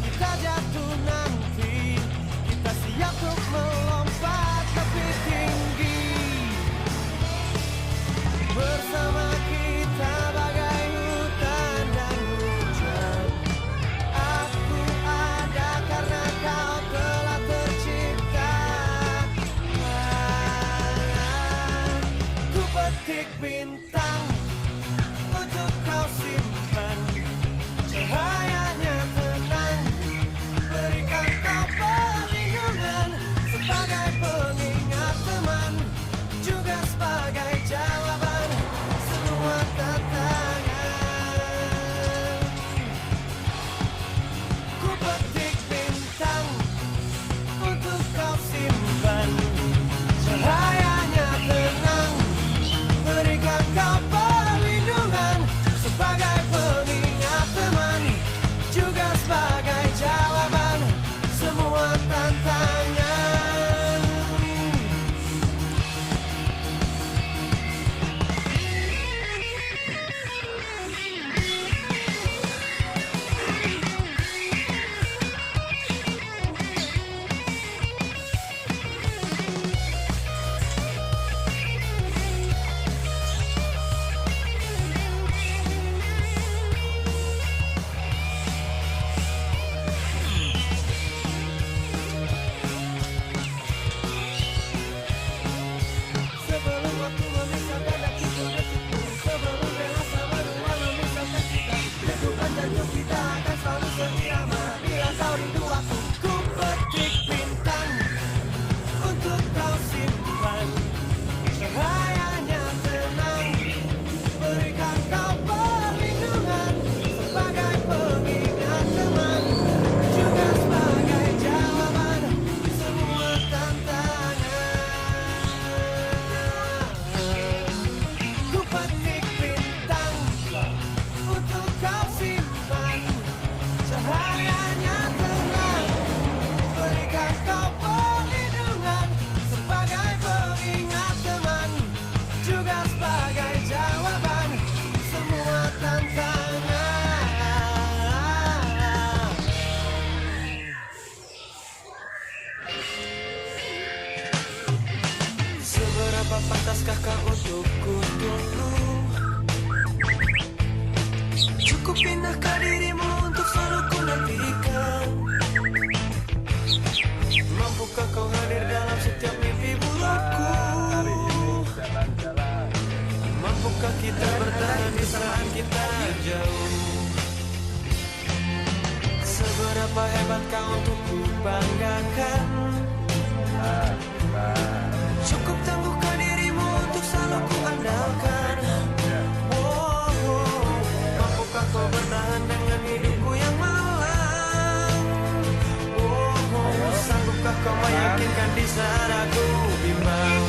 kita jatuh nanti, kita siap untuk melompat lebih tinggi. Bersama kita bagai hutan dan hujan. Aku ada karena kau telah tercipta. Ku petik bintang untuk kau simpan. Cahayanya tenang, berikan kau perlindungan sebagai pengingat teman, juga sebagai jawaban semua tantangan. Ku petik bintang untuk kau simpan. Cahayanya tenang, berikan kau perlindungan sebagai pengingat teman, juga sebagai jawaban semua tantangan. Sebelum waktu memisahkan detik detikku, sebelum rasa berdua memisahkan kita, kehidupan jantung kita akan selalu seirama. Bila kau rindu aku, ku petik bintang untuk kau simpan. Cahayanya tenang, berikan kau perlindungan sebagai pengingat teman, juga sebagai jawaban semua tantangan. Ku petik bintang untuk kau simpan. Cahayanya tenang, berikan kau perlindungan sebagai pengingat teman, juga sebagai jawaban semua tantangan. Seberapa pantaskah kau untukku tunggu? Cukup pindahkah dirimu untuk selalu ku nantikan? Mampukah kau hadir dalam setiap mimpi bulatku? Mampukah kita bertahan di saat kita jauh? Seberapa hebat kau untuk ku banggakan? Cukup tangguhkah dirimu untuk selalu ku andalkan? Mampukah kau bertahan dengan hidupku yang malang? Sanggupkah kau meyakinkan di saat aku bimbang?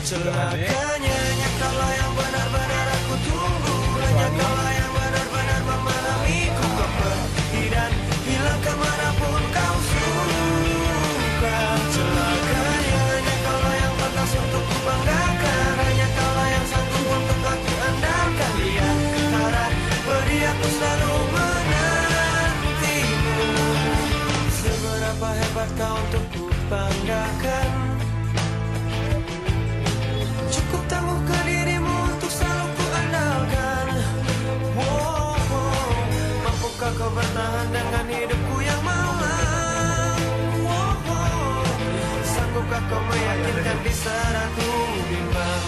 Celakanya hanya kaulah yang benar-benar aku tunggu. Hanya kaulah yang benar-benar memahamiku. Kau pergi dan hilang kemanapun kau suka. Celakanya hanya kaulah yang pantas untuk ku banggakan. Hanya kaulah yang sanggup untuk aku andalkan. Di antara beri aku selalu menantimu. Seberapa hebat kau untuk ku banggakan? Cukup tangguhkah dirimu untuk selalu ku andalkan? Mampukah kau bertahan dengan hidupku yang malang? Sanggupkah kau meyakinkan di saat aku bimbang?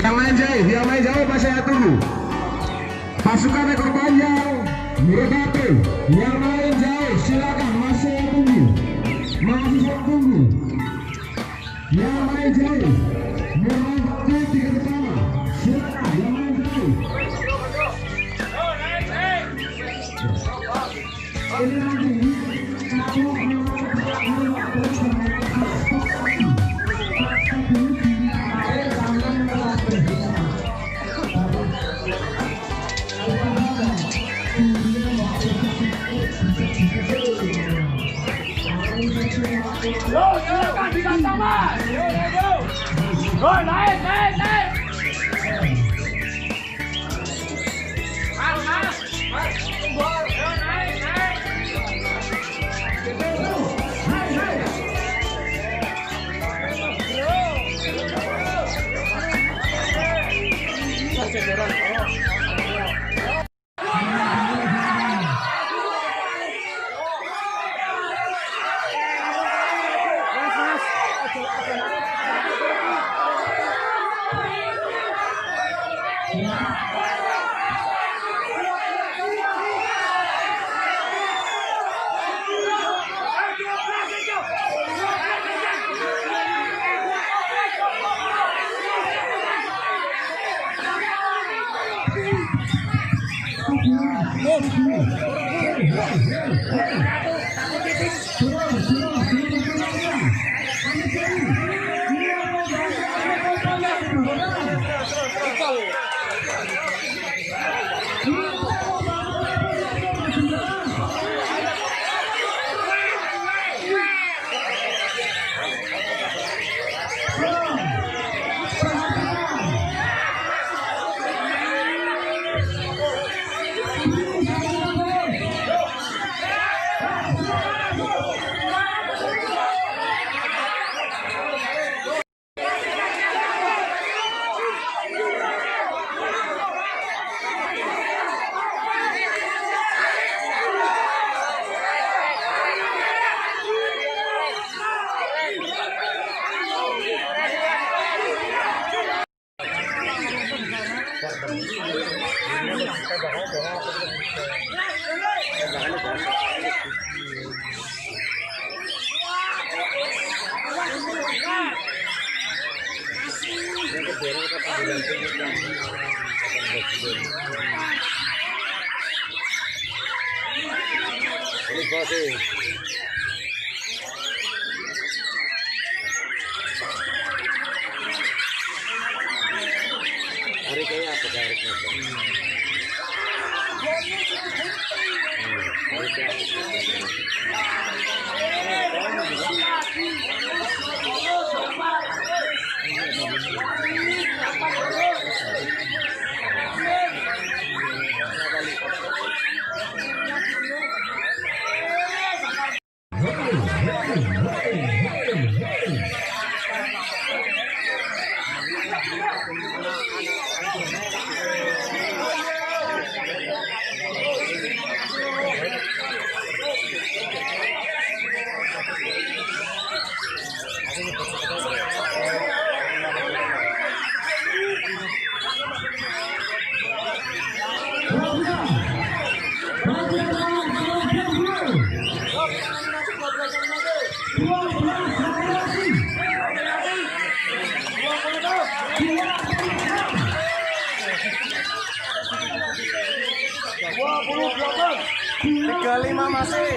Yang main jauh masih saya tunggu. Pasukan ekor panjang merdeka. Yang main jauh silakan, masih saya tunggu. Masih saya tunggu. Yang main jauh menuju tiga pertama. Silakan yang main jauh. Ini nanti Yo, silakan digantang mas. Yo. Naik. Hari kaya apa tarik nasa? Tiga lima masih.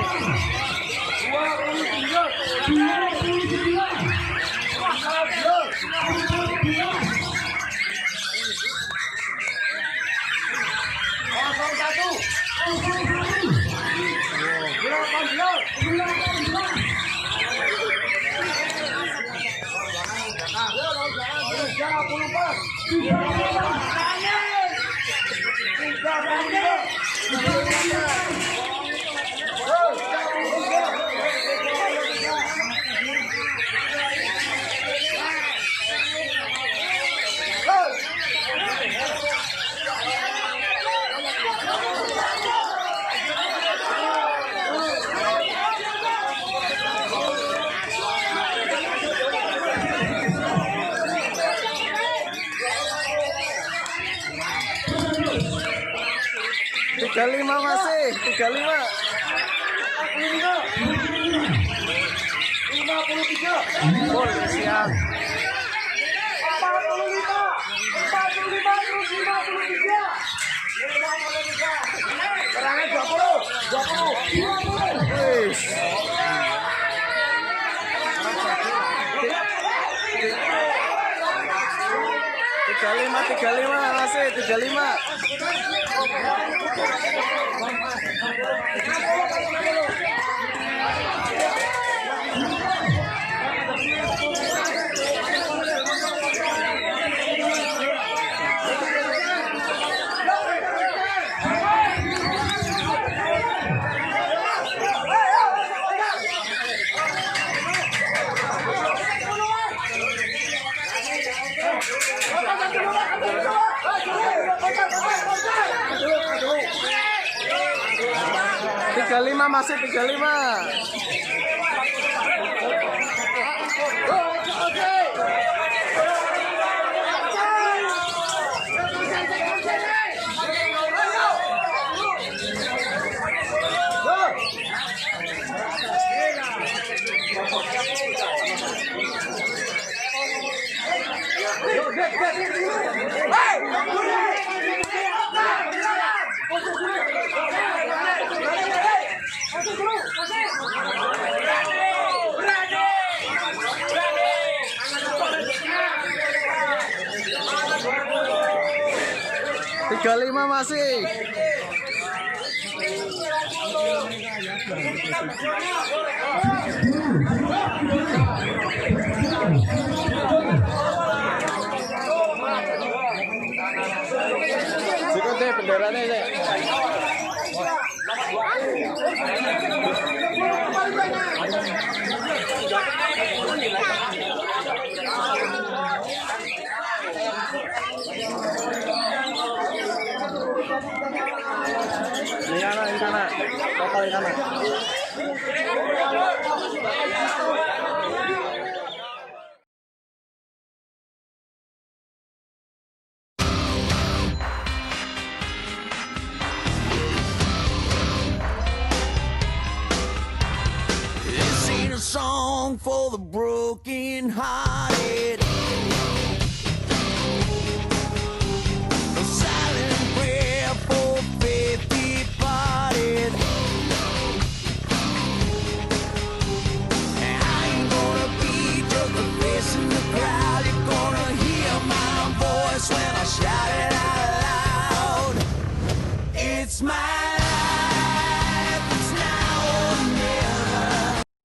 35 masih, 35. 53. Boleh siang. 45. Serangan 35 masih 35. Tiga lima masih 35. lima masih. Sikut deh benderanya deh. Ini kanan, total ini kanan. This ain't a song for the broken hearted. A silent prayer for faith departed. And I ain't gonna be just a face in the crowd. You're gonna hear my voice when I shout it out loud. It's my